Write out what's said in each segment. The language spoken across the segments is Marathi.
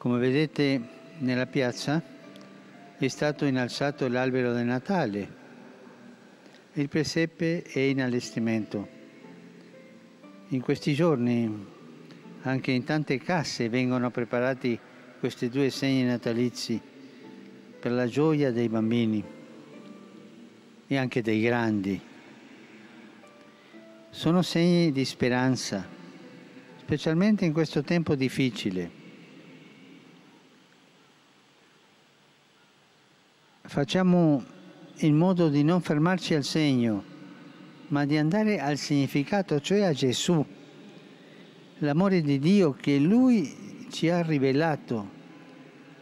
Come vedete nella piazza è stato innalzato l'albero del Natale, il presepe è in allestimento. In questi giorni anche in tante case vengono preparati questi due segni natalizi per la gioia dei bambini e anche dei grandi. Sono segni di speranza, specialmente in questo tempo difficile. Facciamo in modo di non fermarci al segno, ma di andare al significato, cioè a Gesù, l'amore di Dio che Lui ci ha rivelato,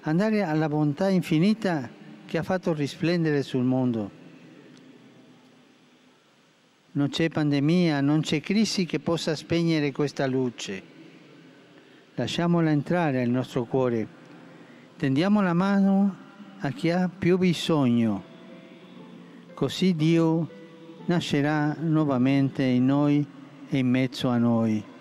andare alla bontà infinita che ha fatto risplendere sul mondo. Non c'è pandemia, non c'è crisi che possa spegnere questa luce. Lasciamola entrare al nostro cuore, tendiamo la mano a chi ha più bisogno, così Dio nascerà nuovamente in noi e in mezzo a noi.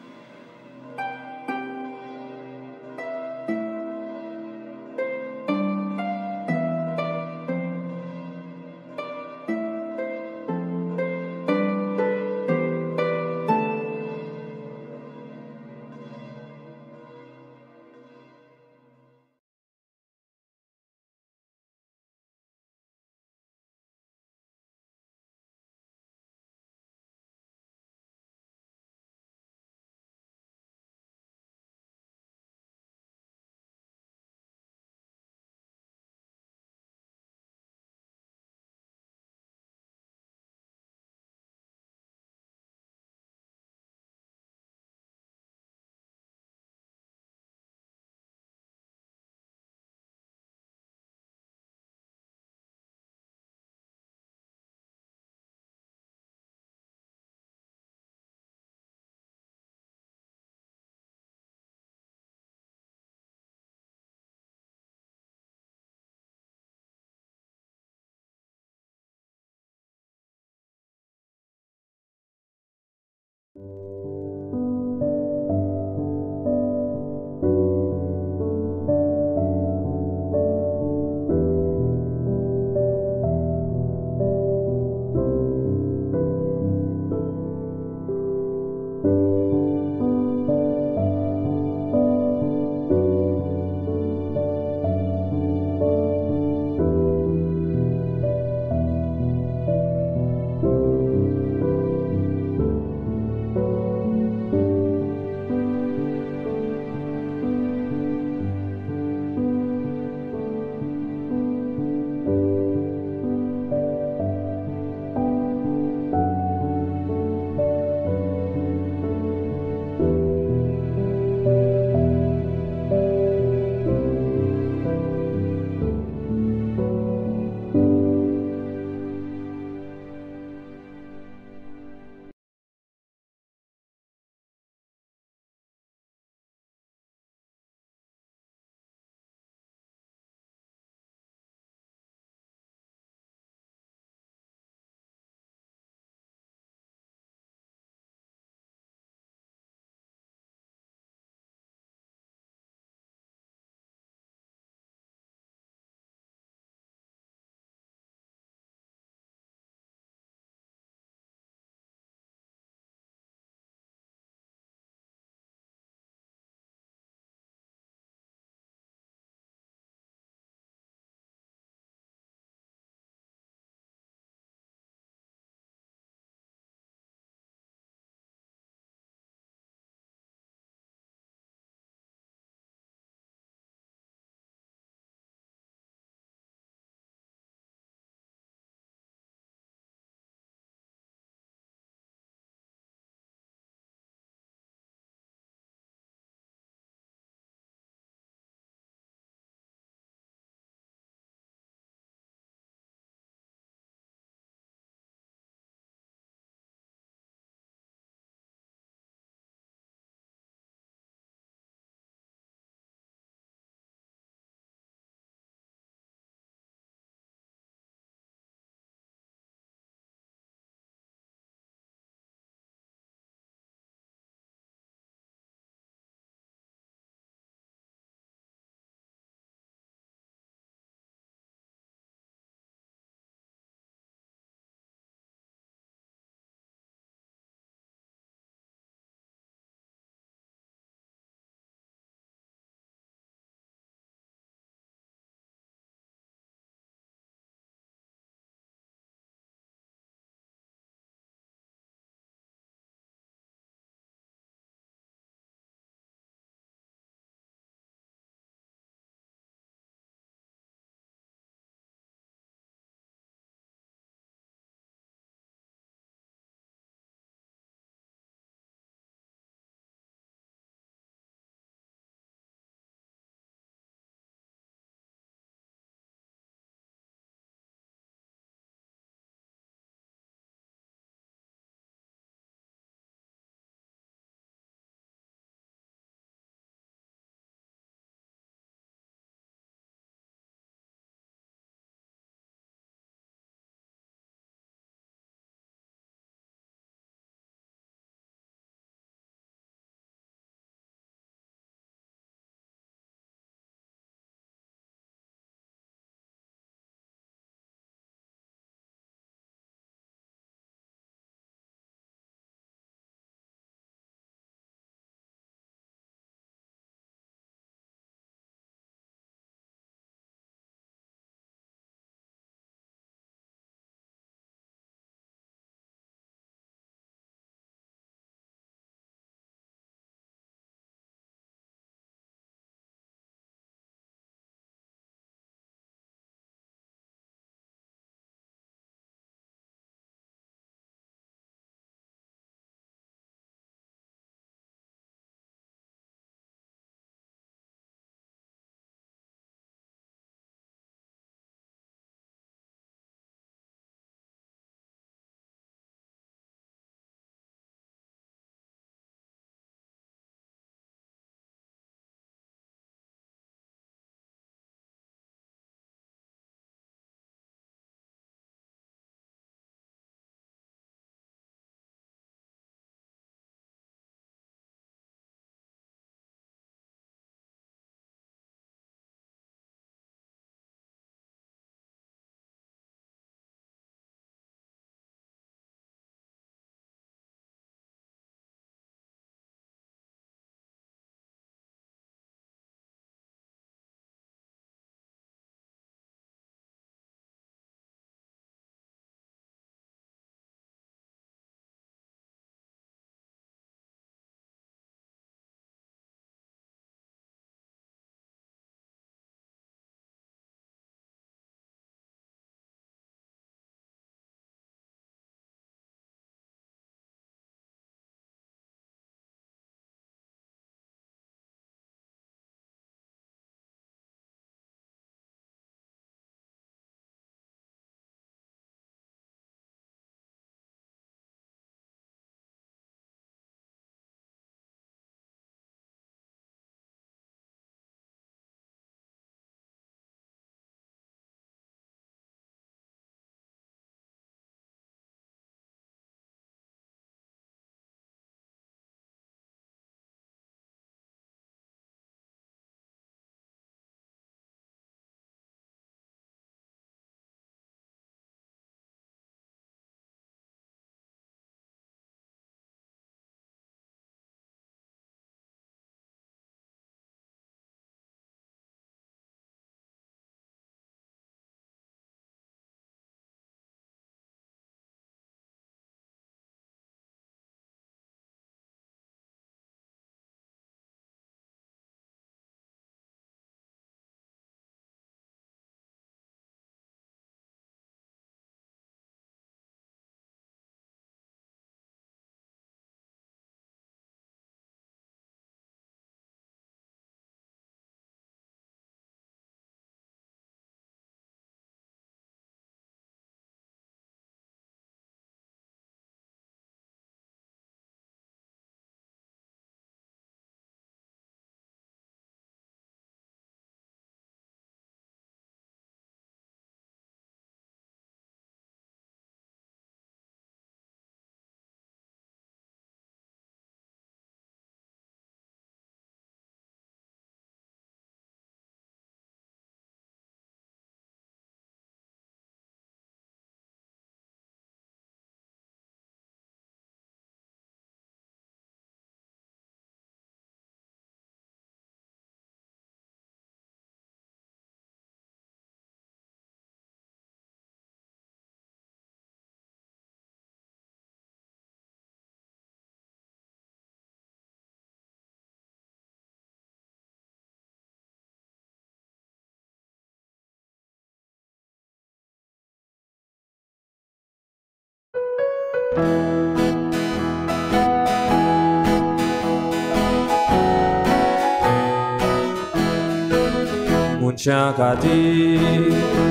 Mucha cati,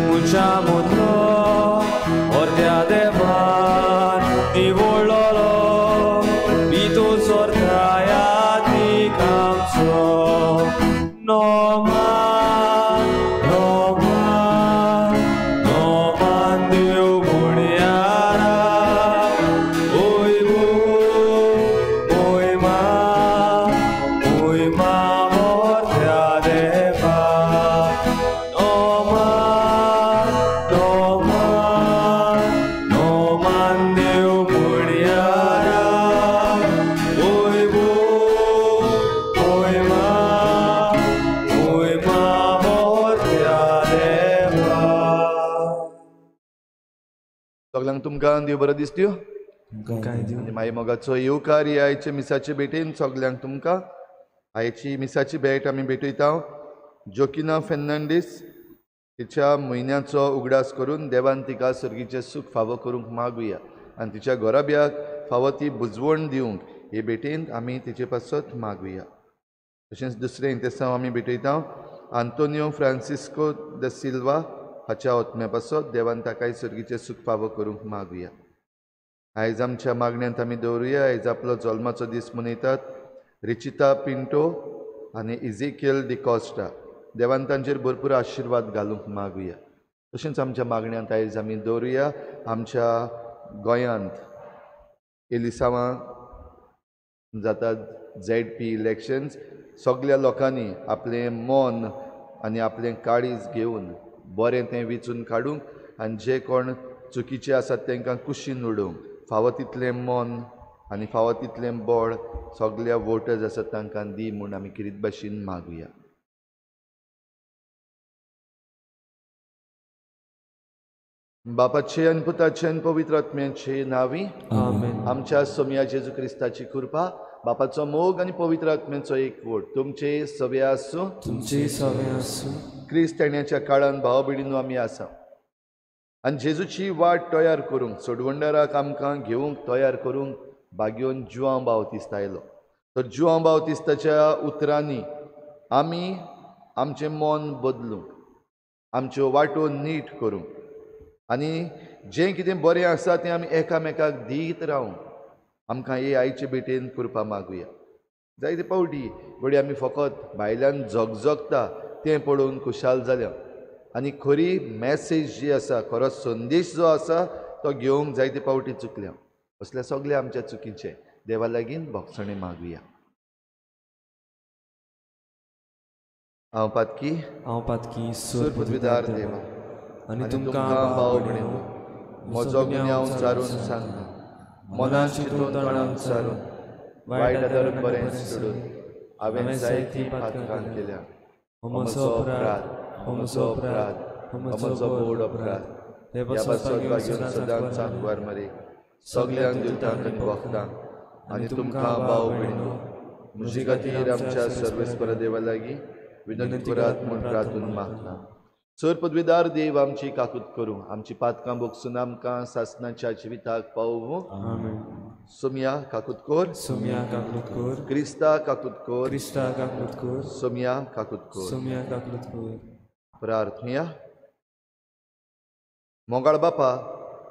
mucha mutro, ortea de van, ni vololo, bitu sortaya ni kamso, no man, no man, no man diu muniara, oi bu, oi ma ortea de van. सगळ्यांक तुमकां देव बरो दीस दिवं आनी मागीर मोगाचो येवकार ही आयचे मिसाचे भेटेन सगळ्यांक तुमकां आयची मिसाची भेट आमी भेटयता जोकिना फेर्नांडीस तिच्या म्हयन्याचो उगडास करून देवान तिका सर्गीचें सूख फावो करूंक मागुया आनी तिच्या घोराब्याक फावो ती बुजवण दिवंक हे भेटेन आमी तिचे पासत मागुया. तशेंच दुसरें इंतेसांव आमी भेटयता आंतोनियो फ्रांसिस्को द सिल्वा हाच्या ओतम्या पासत देवान ताकाय सर्गीचें सूख फावो करूंक मागुया. आयज आमच्या मागण्यांत आमी दवरुया. आयज आपलो जल्माचो दीस मनयतात रिचिता पिंटो आनी इझेकियल डिकॉस्टा. देवान तांचेर भरपूर आशिर्वाद घालूंक मागुया. तशेंच आमच्या मागण्यांत आयज आमी दवरुया आमच्या गोंयांत एलिसांवां जातात ZP इलेक्शन्स. सगळ्या लोकांनी आपलें मन आनी आपलें काळीज घेवन बरें तें वेंचून काडूंक आनी जे कोण चुकीचे आसात तांकां कुशीन उडोवंक फावो तितलें मन आनी फावो तितलें बळ सगळ्या वोटर्स आसात तांकां दी म्हूण आमी किरीत भाशेन मागुया. बापाचे आनी पुताचे आनी पवित्र आत्म्याचे नांवी आमच्या सोम्या जेजू क्रिस्ताची कृपा बापाचो मोग आनी पवित्र आत्म्याचो एकवट तुमचे सवे आसूं. क्रिस्त येण्याच्या काळान भाव भयणीनो आमी आसा आनी जेजूची वाट तयार करूंक सोडवंडाराक आमकां घेवंक तयार करूंक बागेवन जुआंव बावतिस्त आयलो. तर जुआंव बावतिस्ताच्या उतरांनी आमी आमचें मन बदलूंक आमच्यो वाटो नीट करूंक आनी जें कितें बरें आसा तें आमी एकामेकाक दीत रावंक आमकां हे आयचे भेटेन कृपा मागुया. जायते पावटी घडी आमी फकत भायल्यान झगझगता तें पळोवन खुशाल जाल्या आनी खरी मॅसेज जी आसा खरो संदेश जो आसा तो घेवंक जायते पावटी चुकल्या. असल्या सगळ्या आमच्या चुकीचे देवा लागीं भोगसणे मागुया. हांव पातकी सूर पदवीदार देवा आनी तुमकां भाव भयणीनो म्हजो गुन्यांव चारून सांगता मनान चिंतून तोंडान विचारून वायट आदारून बरें सोडून हांवें जायतीं पातकां केल्या. म्हजो अपराध म्हजो बोड अपराध ह्या पासत घेवन सदांच सांगवार मारी सगळ्यांक दिवतांक आनी वखदांक आनी तुमकां भाव भयणीनो म्हजे खातीर आमच्या सर्वेस्पर देवा लागीं विनंती करात म्हूण प्रार्थून मागता. सर पदवीदार देव आमची काकूत करूं आमची पातकां भोगसून आमकां सासणाच्या जिविताक पावूं. सोम्या काकूत कोर क्रिस्ता काकूत कोर सोम्या काकूत कोर. प्रार्थना. मोगाळ बापा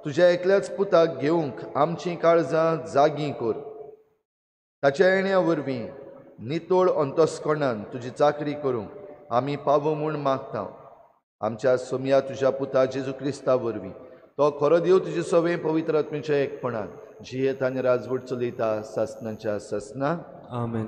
तुज्या एकल्याच पुताक घेवंक आमची काळजां जागी कोर. ताच्या येण्या वरवीं नितोळ अंतस्करणान तुजी चाकरी करूंक आमी पावूं म्हूण मागता. आमच्या सोम्या तुज्या पुता जेजू क्रिस्ता वरवीं तो खरो देव तुजे सवें पवित्र आत्म्याच्या एकपणान जियेत आनी राजवट चलयता सासणाच्या सासना. आमेन.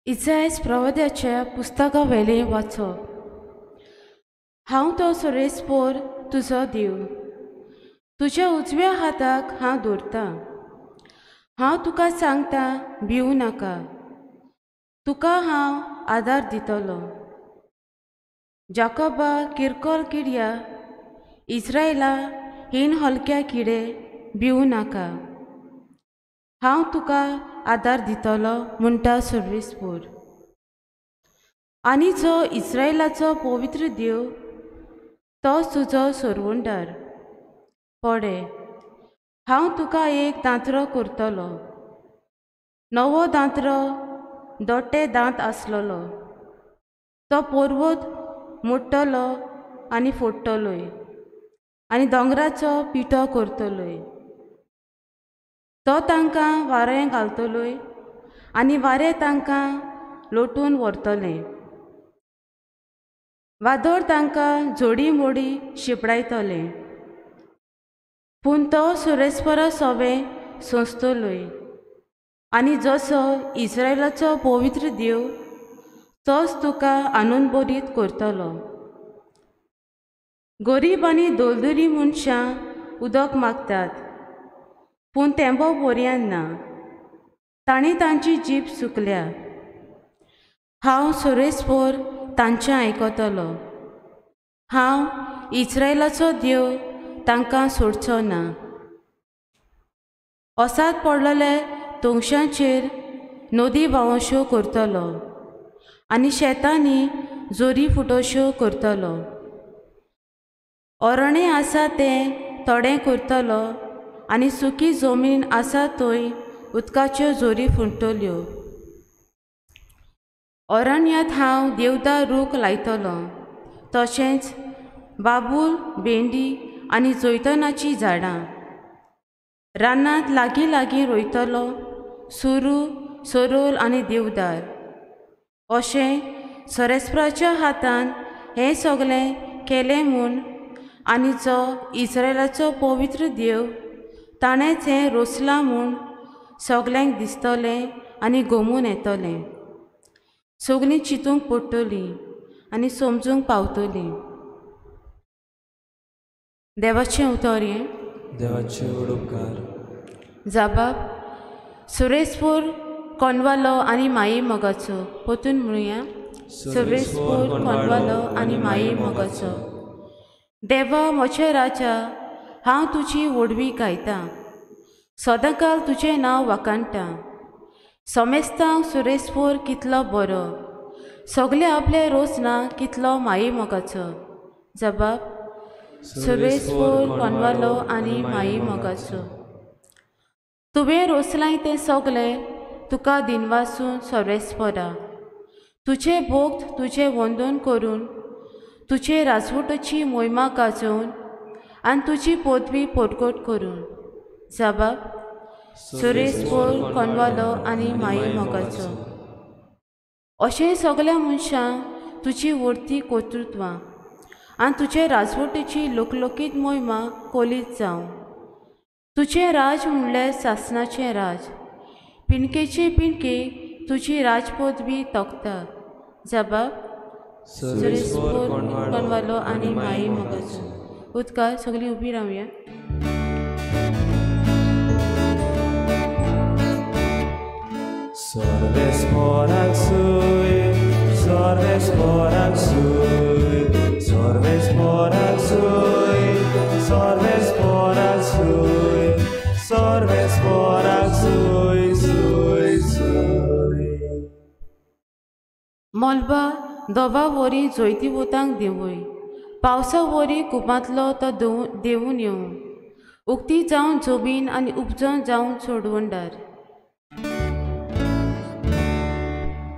इसायास प्रवाद्याच्या पुस्तका वेले वाचप. हांव तो सुरेस्पोर तुजो देव तुज्या उजव्या हाताक हांव दवरतां. हांव तुका सांगता भिवू नाका तुका हांव आदार दितलो. जाकोबा किरकोळ किड्या इस्रायला हीन हलक्या किडे भिवू नाका. हांव तुका आदार दितलो म्हणटा सर्वेस्पर. आनी जो इस्रायलाचो पवित्र देव तोच तुजो सोरवंडार. पळे, हांव तुका एक दांतरो करतलो. नवो दांतरो दोट्टे दांत आसलोलो. तो पर्वत मोडटलो आनी फोडटलोय आनी दोंगराचो पिठो करतलोय. तो तांकां वारें घालतलोय आनी वारें तांकां लोटून व्हरतलें. वादळ तांकां जोडी मोडी शिपडायतलें. पूण तो सुरेस्परा सोबे सोंसतलोय. आनी जसो इस्रायलाचो पवित्र देव तोच तुका आनंद बोरीत करतलो. गरीब आनी दोलदुरी मनशां उदक मागतात, पूण तेंबो बोरयान ना. तांणी तांची जीब सुकल्या. हांव सुरेस्पर तांचें आयकतलो. हांव इस्रायलाचो देव तांकां सोडचो ना. ओसाद पडलेले तोंगशांचेर नदी व्हांवश्यो करतलो आनी शेतांनी जोरी फुटोश्यो करतलो. अरणें आसा तें थोडें करतलो आनी सुकी जमीन आसा थंय उदकाच्यो जोरी फुटतल्यो. अरण्यांत हांव देवदार रूख लायतलो, तशेंच बाबूल, भेंडी आनी जैतुनाचीं झाडां. रानांत लागीं लागीं रोयतलो सुरू, सरोल आनी देवदार. अशें सरेस्पराच्या हातान हें सगलें केलें म्हूण आनी जो इस्रायलाचो पवित्र देव ताणेंच हें रोसलां म्हूण सगल्यांक दिसतलें आनी गमून येतलें. सगलीं चिंतूंक पडटलीं आनी समजूंक पावतलीं. देवाचें उतर हें. देवाचे उपकार. जाबाब सुरेस्पर कोनवालो आनी माये मोगाचो. पोतून म्हणुया. सुरेस्पर कोनवालो आनी माये मोगाचो. देवा म्हज्या राजा, हांव तुजी व्हडवी गायतां. सदांकाल तुजें नांव वाखाणटां. सोमेस्तांक सुरेस्पर कितलो बरो, सगळे आपले रोसना कितलो माये मोगाचो. जबाब सुरेस्पर कोनवालो आनी माये मोगाचो. तुवें रोसलाय तें सगलें तुका दिनवासून सर्वेस्परा. तुजे भोक्त तुजें वंदन करून, तुजे राजवटीची मोहिमा गाजोवन आनी तुजी पदवी परगट करून. जबाब सुरेस्पर कोनवालो आनी माये मोगाचो. अशें सगल्या मनशांक तुजी वर्ती कर्तृत्वां आनी तुजे राजवटीची लोकलोकीत मोहिमा कोलीत जावं. तुजें राज म्हणल्यार सासणाचें राज. पिणकेचे पिणके तुजी राजपदवी तोखता. जबाब सुरेस्पर कोनवालो आनी माये मोगाचो. उदकार सगळीं उबी रावया. Sorvesporak sui, sorvesporak sui, sorvesporak sui, sorvesporak sui, sorvesporak sui, sui, sui. मोलबा दोबा वरी जोयती वोतांक देवूय. पावसा वरी कुपांतलो तो देवून येवं. उक्ती जावन जमीन आनी उपजोन जावन सोडवंडार.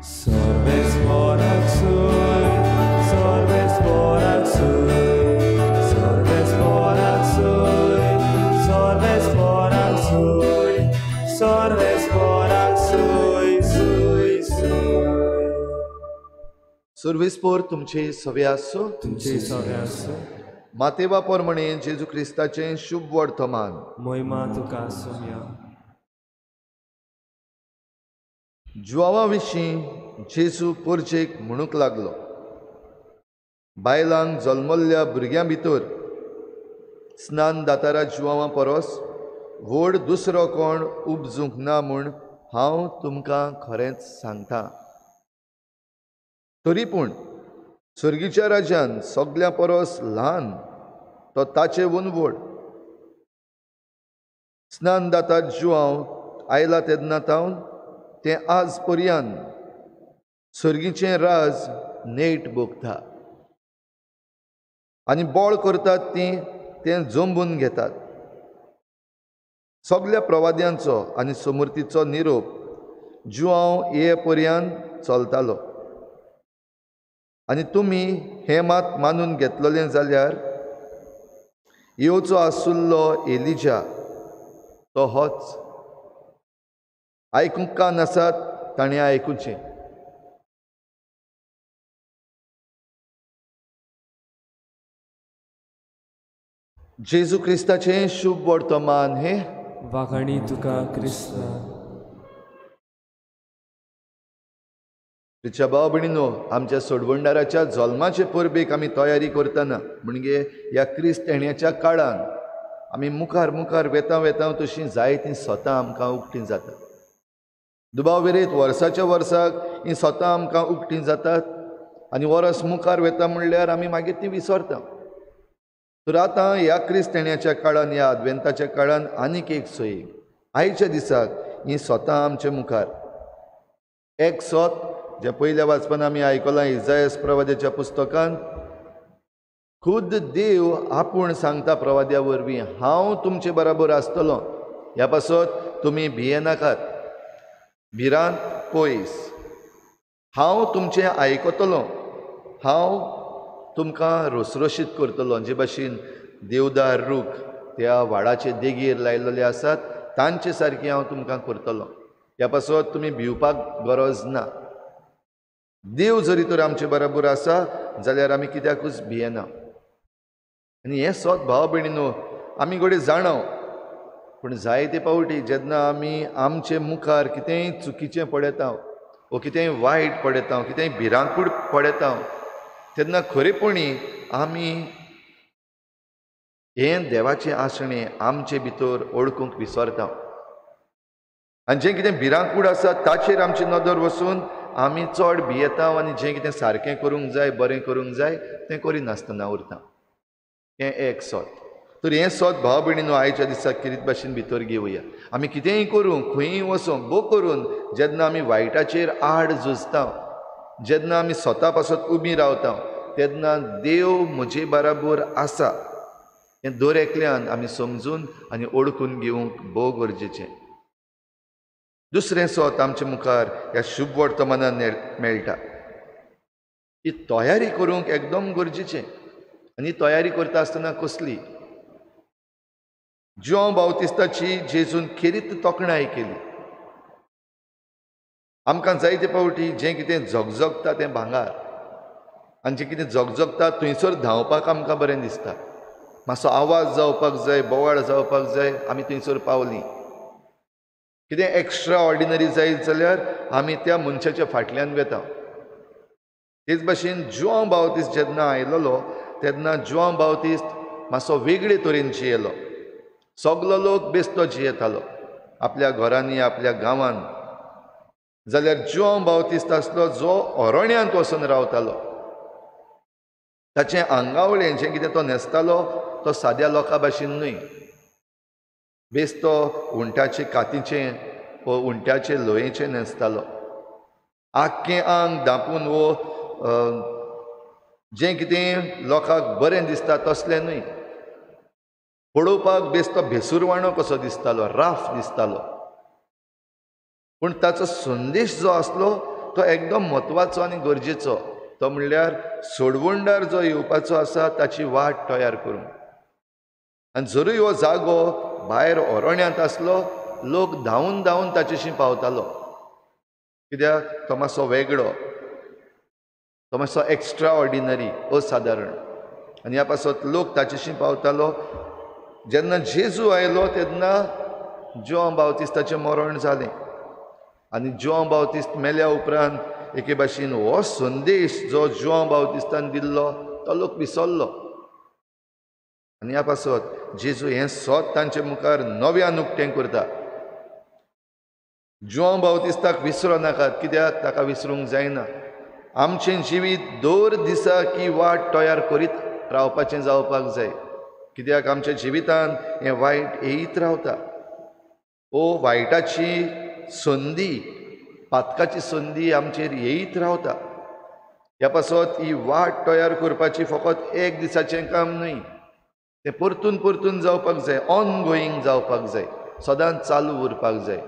Sorvesporak sui, sorvesporak sui, sorvesporak sui, sorvesporak sui, sorvesporak sui, sui, sui. सर्वेस्पर तुमचे सवे आसो. तुमचे सगळे आसूं. मातेवा पोरमणे जेजू क्रिस्ताचें शुभ वर्तमान. महिमा तुका आसूं. जुआवा विशीं जेजू पोरचेक म्हणूंक लागलो, बायलांक जल्मल्ल्या भुरग्यां भितर स्नान दातारा जुआवां परस व्हड दुसरो कोण उपजूंक ना म्हूण हांव तुमकां खरेंच सांगतां. तरी पूण सर्गीच्या राज्यान सगल्या परस ल्हान तो ताचे वनवड. स्नान दातात जुआंव आयला तेन्ना तावन तें आज पर्यंत सर्गीचें राज नेट भोगता आनी बोळ करतात ती तें जंबून घेतात. सगळ्या प्रवाद्यांचो आनी समृद्धीचो निरोप जुआंव ये पर्यंत चलतालो. आनी तुमी हें मात मानून घेतलेलें जाल्यार येवचो आसुल्लो एलिजा तो होच. आयकूंक कान आसात ताणें आयकुचें. जेजू क्रिस्ताचें शुभ वर्तमान हे वाखाणी तुका क्रिस्ता. तुमच्या भाव भयणीनो, आमच्या सोडवंडाराच्या जल्माचे परबेक आमी तयारी करतना म्हणजे ह्या क्रिस्त येण्याच्या काळान आमी मुखार मुखार वेता वेता तशीं जायतीं स्वता आमकां उक्तीं जातात. दुबाव वेरेत वर्साच्या वर्साक हीं स्वता आमकां उक्तीं जातात आनी वर्स मुखार वेता म्हणल्यार आमी मागीर ती विसरता. तर आतां ह्या क्रिस्त येण्याच्या काळान, ह्या अद्वेंताच्या काळान आनीक एक सोय. आयच्या दिसाक हीं स्वता आमच्या मुखार एक सोत जे पयल्या वाचपान आमी आयकलां इजायास प्रवाद्याच्या पुस्तकान, खुद देव आपूण सांगता प्रवाद्या वरवीं, हांव तुमचे बराबर आसतलों, ह्या पासत तुमी भियेनाकात, भिरांत पयस. हांव तुमचें आयकतलों, हांव तुमकां रोसरोशीत करतलों. जे भाशेन देवदार रूख त्या व्हाळाचे देगेर लायलेले आसात तांचे सारकी हांव तुमकां करतलों. ह्या पासत तुमी भिवपाक गरज ना. देव जरी तर आमचे बराबर आसा जाल्यार आमी कित्याकूच भियेना. आनी हें सोत भाव भयणीनो आमी घडये जाणव. पूण जायते पावटी जेन्ना आमी आमचे मुखार कितेंय चुकीचें पळयता वो कितेंय वायट पळयता, कितेंय भिरांकूळ पळयता, तेन्ना खरेपणी आमी हें देवाचें आसणें आमचे भितर ओळखूंक विसरता. आनी जें कितें भिरांकूळ आसा ताचेर आमची नदर वचून आमी चड भियेता आनी जें कितें सारकें करूंक जाय, बरें करूंक जाय तें करिनासतना उरता. हें एक सोत. तर हें सोत भाव भयणीनो आयच्या दिसाक कितें भाशेन भितर घेवया. आमी कितेंय करूं, खंयीय वचूं, बो करून जेन्ना आमी वायटाचेर आड झुजता, जेन्ना आमी स्वता पासत उबी रावता, तेन्ना देव म्हजे बराबर आसा हें दर एकल्यान आमी समजून आनी ओळखून घेवंक भोव गरजेचें. दुसरें सोत आमच्या मुखार ह्या शुभ वर्तमानान मेळटा. ही तयारी करूंक एकदम गरजेचें. आनी तयारी करता आसतना कसली? जॉन बावतिस्ताची जेजून खेरीत तोखणाय केली. आमकां जायते पावटी जें कितें जगजगता तें भांगार, आनी जें कितें जगजगता थंयसर धांवपाक आमकां बरें दिसता. मातसो आवाज जावपाक जाय, बोवाळ जावपाक जाय, आमी थंयसर पावलीं. कितें एक्स्ट्रा ऑर्डिनरी जायत जाल्यार आमी त्या मनशाच्या फाटल्यान वेता. तेच भाशेन जॉन बावतिस्ट जेन्ना आयलोलो तेन्ना जॉन बावतिस्ट मातसो वेगळे तरेन जियेलो. सगलो लोक बेस्तो जियेतालो आपल्या घरांनी, आपल्या गांवांत. जाल्यार जॉन बावतिस्ट आसलो जो अरण्यांत वचून रावतालो. ताचें आंगावळें जें कितें तो न्हेसतालो तो साद्या लोकां भाशेन न्हय. बेस्तो उंटाचे कातीचें वो उंट्याचे लोयेचें न्हेसतालो. आख्खें आंग धांपून वो जें कितें लोकांक बरें दिसता तसलें न्हय. पळोवपाक बेस्तो भेसूरवाणो कसो दिसतालो, राफ दिसतालो. पूण ताचो संदेश जो आसलो तो एकदम म्हत्वाचो आनी गरजेचो. तो म्हणल्यार सोडवंडार जो येवपाचो आसा ताची वाट तयार करूंक. आनी जरूय हो जागो भायर अरण्यांत आसलो, लोक धांवून धांवून ताचेशी पावतालो. कित्याक तो मातसो वेगळो, तो मातसो एक्स्ट्रा ऑर्डिनरी, असाधारण. आनी ह्या पासत लोक ताचेशी पावतालो. जेन्ना जेजू आयलो तेन्ना जॉन बावतिस्ताचें मरण जालें. आनी जॉन बावतिस्ट मेल्या उपरांत एके भाशेन हो संदेश जो जॉन बावतिस्तान दिल्लो तो लोक विसरलो. आनी ह्या पासत जेजू हें सोत तांचे मुखार नव्यान उक्तें करता. जॉन बावतिस्ताक विसरो नाकात, कित्याक ताका विसरूंक जायना. आमचें जिवीत दर दिसा की वाट तयार करीत रावपाचें जावपाक जाय. कित्याक आमच्या जिवितांत हें वायट येयत रावता. ओ वायटाची संदी, पातकाची संदी आमचेर येयत रावता. ह्या पासत ही वाट तयार करपाची फकत एक दिसाचें काम न्हय, तें परतून परतून जावपाक जाय, ऑन गोईंग जावपाक जाय, सदांच चालू उरपाक जाय.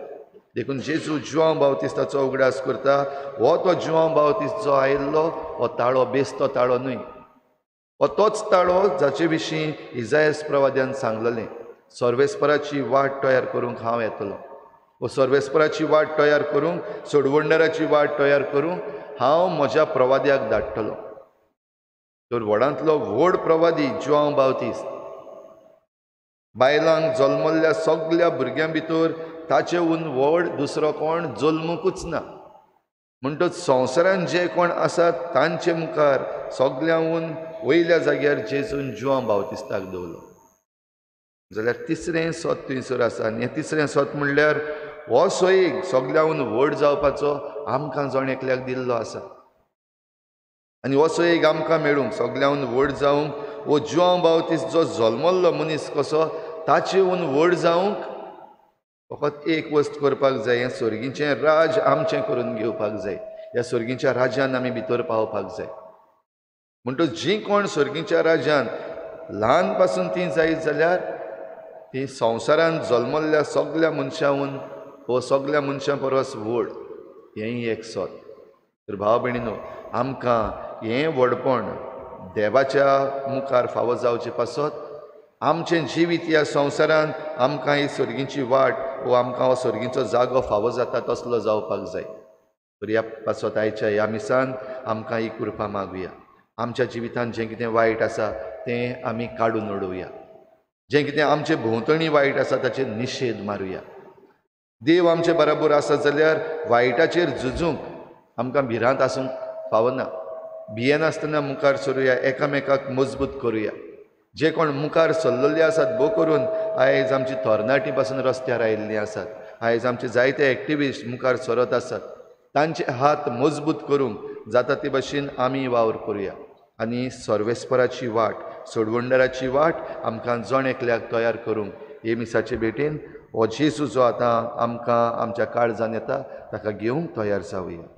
देखून जेजू जुआंव बावतिस्ताचो उगडास करता. हो तो जुआंव बावतिस्त जो आयिल्लो हो ताळो बेस्तो ताळो न्हय, हो तोच ताळो जाचे विशीं इजायास प्रवाद्यान सांगलेलें, सर्वेस्पराची वाट तयार करूंक हांव येतलो. वो सर्वेस्पराची वाट तयार करूंक, सोडवंडराची वाट तयार करूंक हांव म्हज्या प्रवाद्याक धाडटलो. तर व्हडांतलो व्हड प्रवादी जुआंव बावतिस्त, बायलांक जल्मल्ल्या सगळ्या भुरग्यां भितर ताचेहून व्हड दुसरो कोण जल्मुकूच ना. म्हणटच संवसारांत जे कोण आसात तांचे मुखार सगळ्यांहून वयल्या जाग्यार जेजून जुआंव बावतिस्ताक दवरलो. जाल्यार तिसरें सत थंयसर आसा. आनी हें तिसरें सत म्हणल्यार हो सोयेक सगळ्यांहून व्हड जावपाचो आमकां जण एकल्याक दिल्लो आसा. आनी हो सोयेक आमकां मेळूंक, सगळ्यांहून व्हड जावंक हो जुआंव बावतिस्त जो जल्मल्लो मनीस कसो ताचेहून व्हड जावंक फकत एक वस्त करपाक जाय, हें सर्गीचें राज आमचें करून घेवपाक जाय. ह्या सर्गीच्या राज्यान आमी भितर पावपाक जाय. म्हणटच जीं कोण सर्गीच्या राज्यान ल्हान पासून तीं जायत जाल्यार ती संवसारांत जल्मल्ल्या सगळ्या मनशांहून वो सगळ्या मनशां परस व्हड, हेंय एक सत. तर भाव भयणीनो, आमकां हें व्हडपण देवाच्या मुखार फावो जावचे पासत आमचें जिवीत ह्या संवसारांत आमकां ही सर्गीची वाट वो आमकां हो सर्गीचो जागो फावो जाता तसलो जावपाक जाय. तर ह्या पासत आयच्या ह्या मिसान आमकां ही कृपा मागुया. आमच्या जिवितांत जें कितें वायट आसा तें आमी काडून उडोवया. जें कितें आमचे भोंवतणी वायट आसा ताचेर निशेध मारुया. देव आमचे बराबर आसा जाल्यार वायटाचेर झुजूंक आमकां भिरांत आसूंक फावना. भियेनासतना मुखार सरुया, एकामेकाक मजबूत करुया. जे कोण मुखार सरलेले आसात भोव करून आयज आमची तरणाटी पासून रस्त्यार आयिल्लीं आसात, आयज आमचे जायते एक्टिविस्ट मुखार सरत आसात, तांचे हात मजबूत करूंक जाता ते भाशेन आमी वावर करुया. आनी सर्वेस्पराची वाट, सोडवंडराची वाट आमकां जण एकल्याक तयार करूंक हे मिसाचे भेटेन हो जेजू जो आतां आमकां आमच्या काळजान येता ताका घेवंक तयार जावया.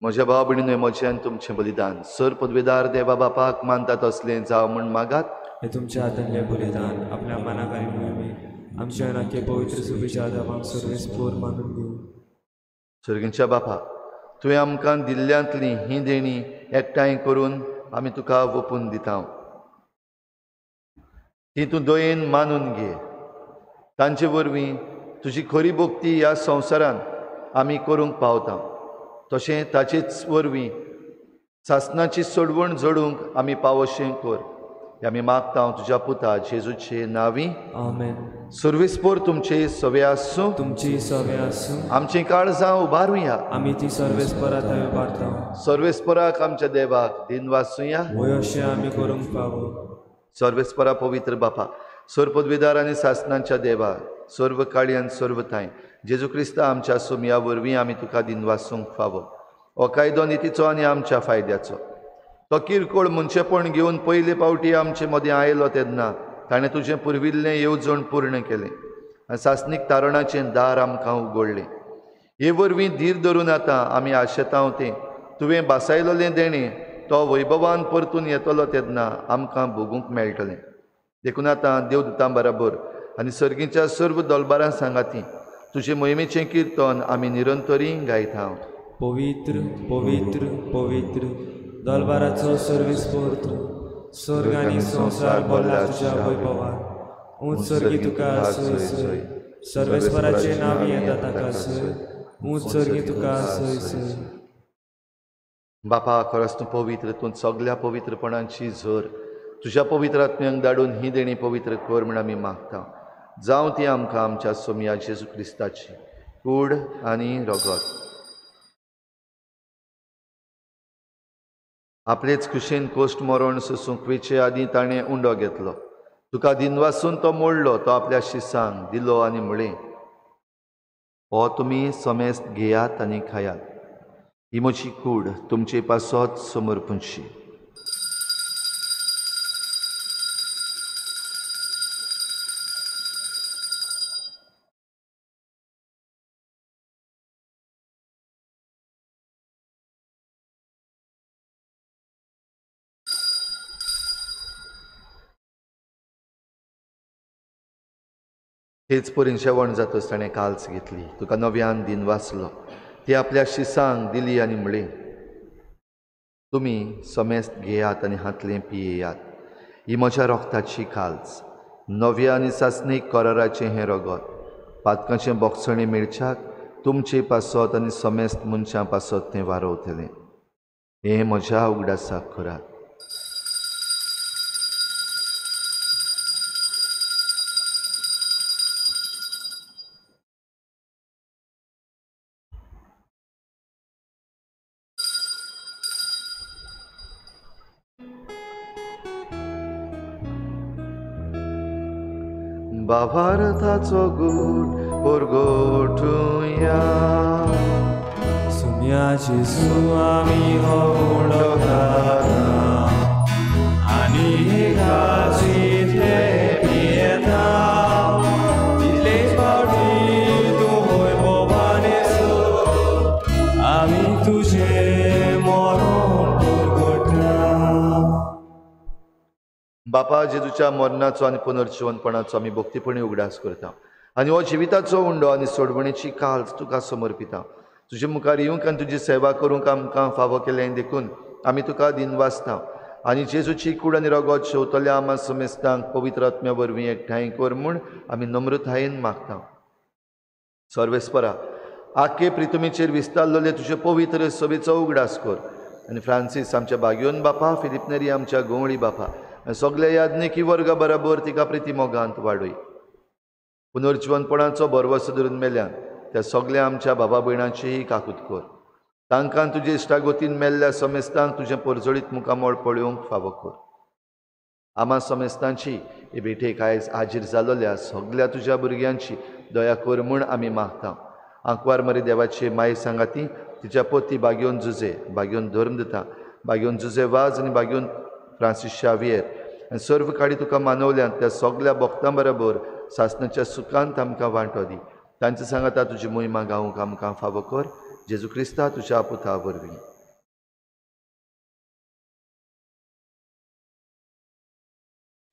म्हज्या भाव भयणीनो, म्हजें आनी तुमचें बलिदान सर पदवेदार देवा बापाक मानता तसलें जावं म्हूण मागात. हे तुमच्या हातांतलें बलिदान आपल्या मनाक आनी मोहिमेक आमच्या नाके पवित्र सुबेच्या देवाक सर्वेस्पोर मानून घेऊ. सर्गीच्या बापा, तुवें आमकां दिल्ल्यांतली ही देणी एकठांय करून आमी तुका ओपून दिता. ती तूं दयेन मानून घे. तांचे वरवीं तुजी खरी भोक्ती ह्या संवसारांत आमी करूंक पावता. तशें ताचेच वरवीं सासणाची सोडवण जोडूंक आमी पावोशें कर. आमी मागता तुज्या पुता जेजूचे नावी. आमेन. सर्वेस्पोर तुमचे सवे आसूं. तुमची सवे आसूं. आमची काळजां उबारुया. आमी ती सर्वेस्परा थंय उबारता. सर्वेस्पराक आमच्या देवाक दिन वाचुया. वय अशें आमी करूंक फावो. सर्वेस्परा पवित्र बापा, सर्व पदवीदार आनी शासनांच्या देवा, सर्व काळी आनी सर्व थाय जेजू क्रिस्ता आमच्या सोमया वरवीं आमी तुका दिन वाचूंक फावो. हो कायदो नितीचो आनी आमच्या फायद्याचो. तो किरकोळ मनशेपण घेवन पयले फावटी आमचे मदें आयलो तेन्ना ताणें तुजें पुर्विल्लें येवजण पूर्ण केलें आनी शासनीक तारणाचें दार आमकां उगडलें. हे वरवीं धीर धरून आतां आमी आशेतांव तें तुवें बासायलोलें देणें तो वैभवान परतून येतलो तेन्ना आमकां भोगूंक मेळटलें. देखून आतां देवदूतां बराबर आनी सर्गीच्या सर्व दलबारां सांगाती तुजे मोहिमेचें किर्तन आमी निरंतरी गायता. पवित्र पवित्र पवित्र दलबाराचो सर्वेस्पोर तूं. स्वर्ग आनी संवसार भरला तुज्या वैभवान. उंच सर्गी तुका सय सय. सर्वेस्पराचें नांव येता ताका सय. उंच सर्गी तुका सय सय. बापा खरोच तूं पवित्र. तूं सगळ्या पवित्रपणांची झर तुज्या पवित्र आत्म्यांक धाडून ही देणी पवित्र कर म्हण आमी मागता. जावं ती आमकां आमच्या सोमया जेजू क्रिस्ताची कूड आनी रगत. आपलेच कुशीन कोश्ट मरण सोसूंक वेचे आदीं ताणें उंडो घेतलो. तुका दिन वाचून तो मोडलो. तो आपल्या शिसांक दिलो आनी म्हळें, हो तुमी समेस्त घेयात आनी खायात. ही म्हजी कूड तुमचे पासत समर्पणशी. हेच परीन शेवण जातच ताणें काल्स घेतली. तुका नव्यान दिन वाचलो. ती आपल्या शिसांक दिली आनी म्हळें, तुमी समेस्त घेयात आनी हातलें पियेयात. ही म्हज्या रोगताची काल्स. नव्या आनी सासणीक कराराचें हें रगत. पातकाचें बोगसणें मेळच्याक तुमचे पासत आनी समेस्त मनशां पासत तें वारवतलें. हें म्हज्या उगडासाक करात. भावार्थाचो गूट परगोठुया. सोमया जेजू आमी हो उंडो खाता आनी काजीतले पियेता. तितले फावटी तूं वैभवान येसो आमी तुजें मरण परगोठा. बापा जेजूच्या मरणाचो आनी पुनर्जीवनपणाचो आमी भक्तीपणी उगडास करता आनी हो जिविताचो उंडो आनी सोडवणेची काल्स तुका समर्पिता. तुजे मुखार येवंक आनी तुजी सेवा करूंक आमकां फावो केलें देखून आमी तुका दिन वाचता आनी जेजूची कूड आनी रगत शेवतल्या आमा समेस्तांक पवित्र आत्म्या वरवीं एकठांय कर म्हूण आमी नम्रतायेन मागता. सर्वेस्परा आख्खे प्रितुमेचेर विस्तारलोले तुजे पवित्र सभेचो उगडास कर आनी फ्रांसीस आमच्या बागयोन बापा, फिलिप नेरी आमच्या गोवळी बापा, सगळे याज्ञिकी वर्गा बराबर तिका प्रिती मोगांत वाडय. पुनर्जीवनपणाचो बरवसो धरून मेल्यान त्या सगळ्या आमच्या बाबा भयणांचीय काकूत कर. तांकां तुजे इश्टागोतीन मेल्ल्या समेस्तांक तुजें परजळीत मुखामोळ पळोवंक फावो कर. आमा समेस्तांची हे भेटेक आयज हाजीर जालोल्या सगळ्या तुज्या भुरग्यांची दया कर म्हूण आमी मागता. आंकवार मरी देवाची माय सांगाती तिच्या पोती बागयोन जुजे, बागयोन धर्मदता, बागयोन जुजे वाज आनी बागयोन फ्रांसीस शावियर आनी सर्व काडी तुका मानवल्यान त्या सगळ्या भक्तां बरोबर सासणाच्या सुखांत आमकां वांटो दी. तांचे सांगाता तुजी मोहिमा गावूंक आमकां फावो कर. जेजू क्रिस्ता तुज्या पुता वरवीं.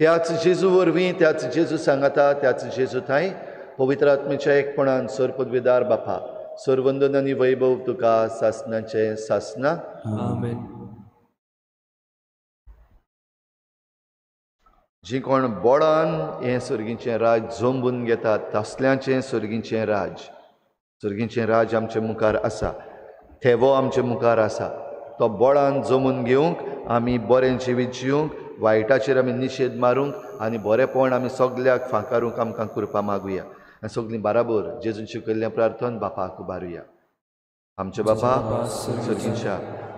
त्याच जेजू वरवीं, त्याच जेजू सांगाता, त्याच जेजू थंय पवित्र आत्मेच्या एकपणान सर पदवीदार बापा, सर्वंदन आनी वैभव तुका सासणाचे सासना. आमेन. जी कोण बोडान हें सर्गीचें राज जोंबून घेतात तसल्यांचें सर्गीचें राज आमचे मुखार आसा. थेवो आमचे मुखार आसा. तो बोडान जमून घेवंक आमी बरें जिवीत जिवंक वायटाचेर आमी निशेध मारूंक आनी बरेपण आमी सगल्याक फांकारूंक आमकां कृपा मागुया आनी सगलीं बराबर जेजून शिकयल्लें प्रार्थन बापाक उबारुया. आमचे बापा सचिनच्या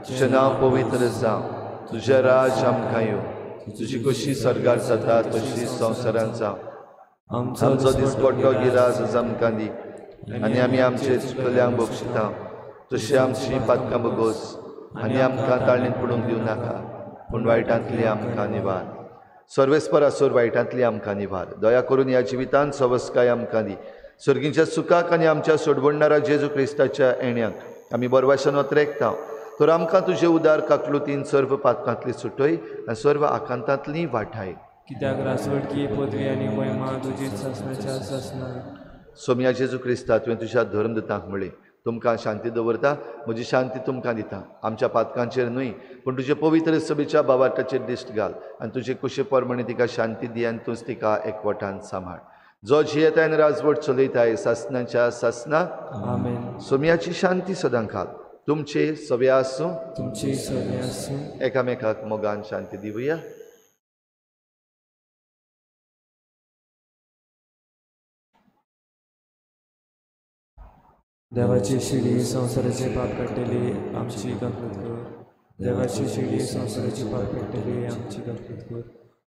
तुजें नांव पवित्र जावं, तुजें राज आमकां येवं, तुजी कशी स्वर्गार जाता तशी संवसारांत जावं. आमचो दिसपट्टो गिराज आज आमकां दी आनी आमी आमचे चुकल्यांक बक्षिता तशी आमची पातकां बगोस आनी आमकां ताळणेंत पडूंक दिवं नाका पूण वायटांतली आमकां निवार. सर्वेस्पर आसूर वायटांतली आमकां निवार. दया करून ह्या जिवितांत सवस्काय आमकां दी. सर्गीच्या सुखाक आनी आमच्या सोडवणणारा जेजू क्रिस्ताच्या येण्याक आमी बरवाशान वत्रेकता तर आमकां तुजे उदार काकलुतीन सर्व पातकांतली सुटय आनी सर्व आकांतांतली वाटाय. कित्याक रासवडकी पदवी आनी महिमा तुजीच सासणाच्या सासना. सोम्या जेजू क्रिस्ता तुवें तुज्या धर्मदुतांक म्हळें तुमकां शांती दवरता, म्हजी शांती तुमकां दिता. आमच्या पातकांचेर न्हय पूण तुजे पवित्र सभेच्या बाबाटाचेर दिश्ट घाल आनी तुजे कुशे परमणी तिका शांती दी आनी तूंच तिका एकवटान सांबाळ. जो जियेता आनी राजवट चलयताय सासनाच्या सासना. आमेन. सोम्याची शांती सदां घाल. तुमचे सवे आसूं, तुमची सवे आसूं. एकामेकाक मोगान शांती दिवया. देवाची शिडी संवसाराचे पाप काडटली आमची गाफलत कर. देवाची शिडी संवसाराची पाप काडटली आमची गाफलत कर.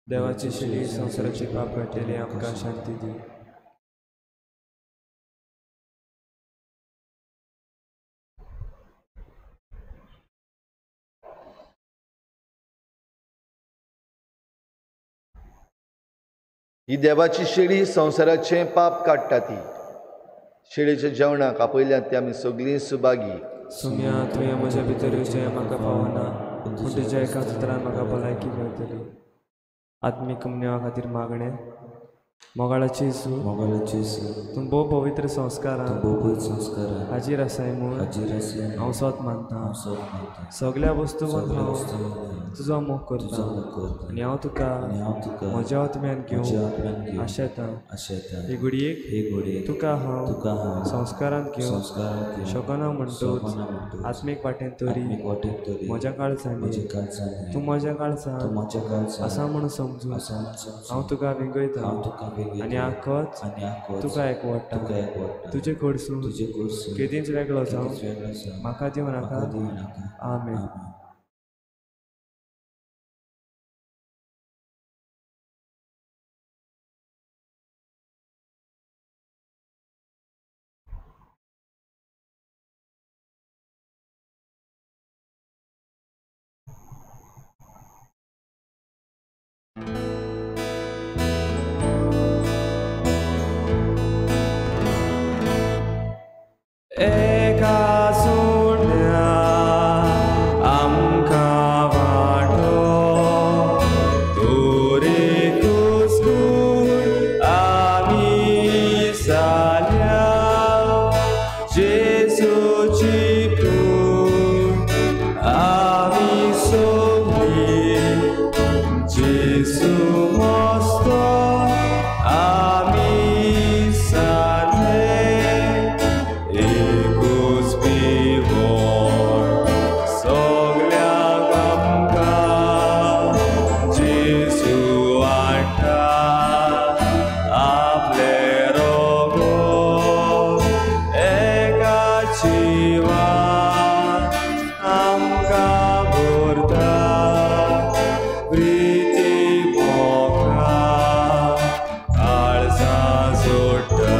देवाची शिडी संवसाराची पाप काडटली आमकां शांती दी. ही देवाची शेळी संवसाराचें पाप काडटा ती. शेळीच्या जेवणाक आपयल्यात ती आमी सगळीं सुभागी. सुम्या तुवें म्हज्या भितर येवचें म्हाका पावना पूण तुज्या एका उतरान म्हाका भलायकी मेळटली. आत्मीक मन्या खातीर मागणें मोगाळाची तूं भोव पवित्र संस्कारां हाजीर आसाय म्हूण हांव सोत मानता. सगळ्या वस्तू हांव तुजो मोग करता आनी हांव तुका म्हज्या आत्म्यान घेवन आशेतां. हे घडयेक तुका हांव संस्कारांत घेवन शकना म्हणटूच आत्मीक वाटेन तरी म्हज्या काळजांनी तूं म्हज्या काळजांत आसा म्हूण समजून हांव तुका विंगयता आनी आखोच तुका एकवटा. तुजे कडसून केदींच वेगळो जावं म्हाका दिवं नाका. आमेन. एका सोन्या आमकां वाटो तोरे कुस्कूट आमी साल्या जेजूची कूट आमी सोगली जेजू मस्तो आमी साले एकूच पिवोण सगल्याक आमकां जेजू वाटा आपले रोगो एका जिवान आमकां भरता प्रिती मोगा काळजां जोडटा.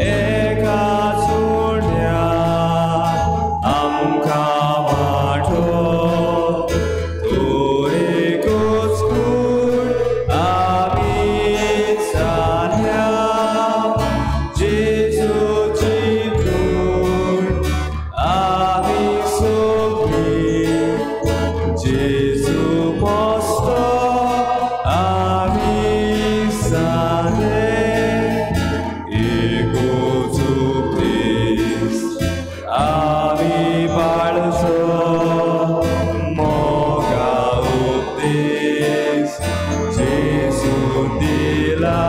एका सोन्या आमकां वाटो तोरे कुस्कूट आमी साल्या जेजूची कूट आमी सोगली जेजू मस्तो आमी साले एकूच उपदेश आमी बाळचो मोगा उपदेश जेजू दिला.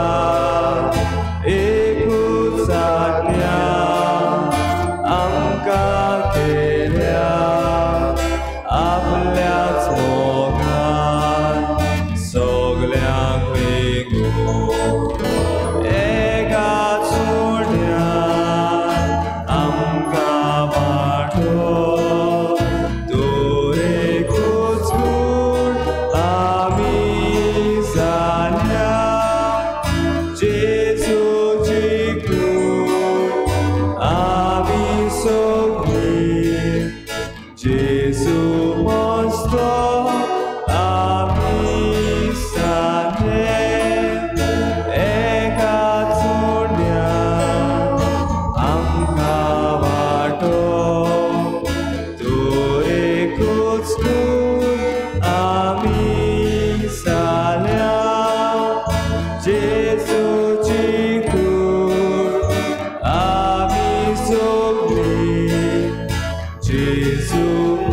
एकूच आज्ञा आमकां केल्या आपल्याच जेजू मस्तो आमी साने एका चोड्या आमका वाटो तू एकूच आमी साल्या जेजूची कूड आमी सोगली जेजू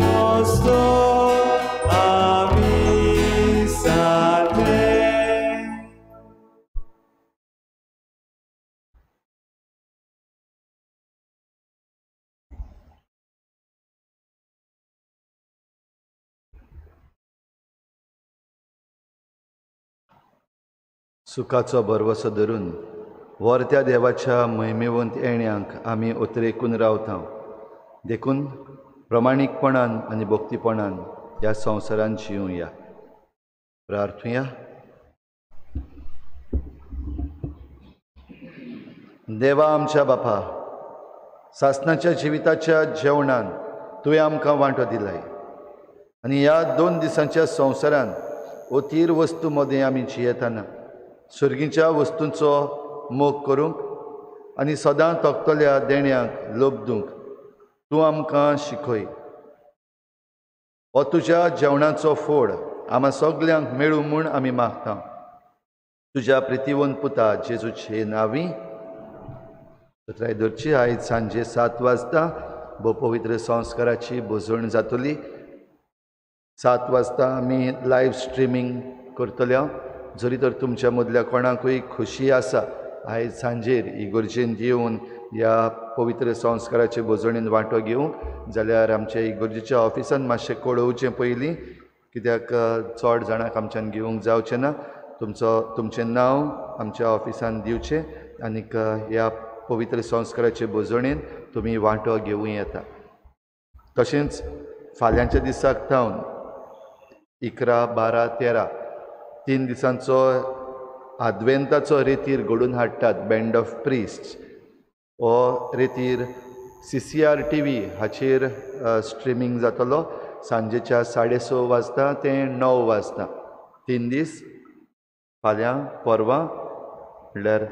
मस्तो आमी साले सुखाचो भरवसो धरून वर्त्या देवाच्या महिमेवंत येण्याक आमी उतरेकून रावता देखून प्रमाणीकपणान आनी भक्तीपणान ह्या संवसारांत जिवुया. प्रार्थुया. देवा आमच्या बापा, सासणाच्या जिविताच्या जेवणान तुवें आमकां वांटो दिलाय आनी ह्या 2 दिसांच्या संवसारान अतीर वस्तू मदें आमी जियेताना सर्गीच्या वस्तूंचो मोग करूंक आनी सदां तोखतल्या देण्याक लोबदूंक तूं आमकां शिकय. हो तुज्या जेवणाचो फोड आम्हा सगल्यांक मेळूं म्हूण आमी मागता. तुज्या प्रितीवंत पुता जेजूचे नांवी. त्रैदोरची आयज सांजे 7 वाजता पवित्र संस्काराची बोजवण जातली. 7 वाजता आमी लायव्ह स्ट्रिमींग करतल्या. जरी तर तुमच्या मदल्या कोणाकूय खुशी आसा आयज सांजेर इगर्जेंत येवन ह्या पवित्र संस्काराचे बोजवणेंत वांटो घेवंक जाल्यार आमच्या इगर्जेच्या ऑफिसान मातशें कळोवचें पयलीं, कित्याक चड जाणांक आमच्यान घेवंक जावचें ना. तुमचें नांव आमच्या ऑफिसान दिवचें आनीक ह्या पवित्र संस्काराचे बोजवणेंत तुमी वांटो घेवूं येता. तशेंच फाल्यांच्या दिसाक थावन 11, 12, 13 3 दिसांचो आद्वेंताचो रेतीर घडोवन हाडटात बँड ऑफ प्रिस्ट्स. हो रेतीर CCR TV हाचेर स्ट्रिमींग जातलो सांजेच्या 6:30 वाजता ते 9 वाजता. 3 दीस फाल्यां परवां म्हणल्यार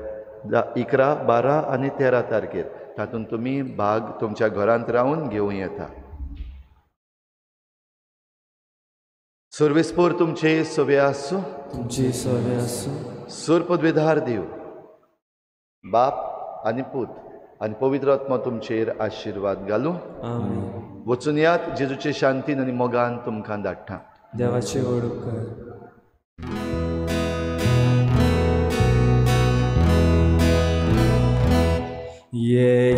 11, 12 आनी 13 तारखेर तातूंत तुमी भाग तुमच्या घरांत रावन घेवं येता. सर्वेस्पोर तुमचे सवे आसूं. तुमचे सवे आसूं. सूर पदवेधार देव बाप आनी पूत आनी पवित्र आत्मा तुमचेर आशिर्वाद घालूं. आमीन. वचून यात जेजूचे शांतीन आनी मोगान तुमकां धाडटा. देवाचे ओळख. ये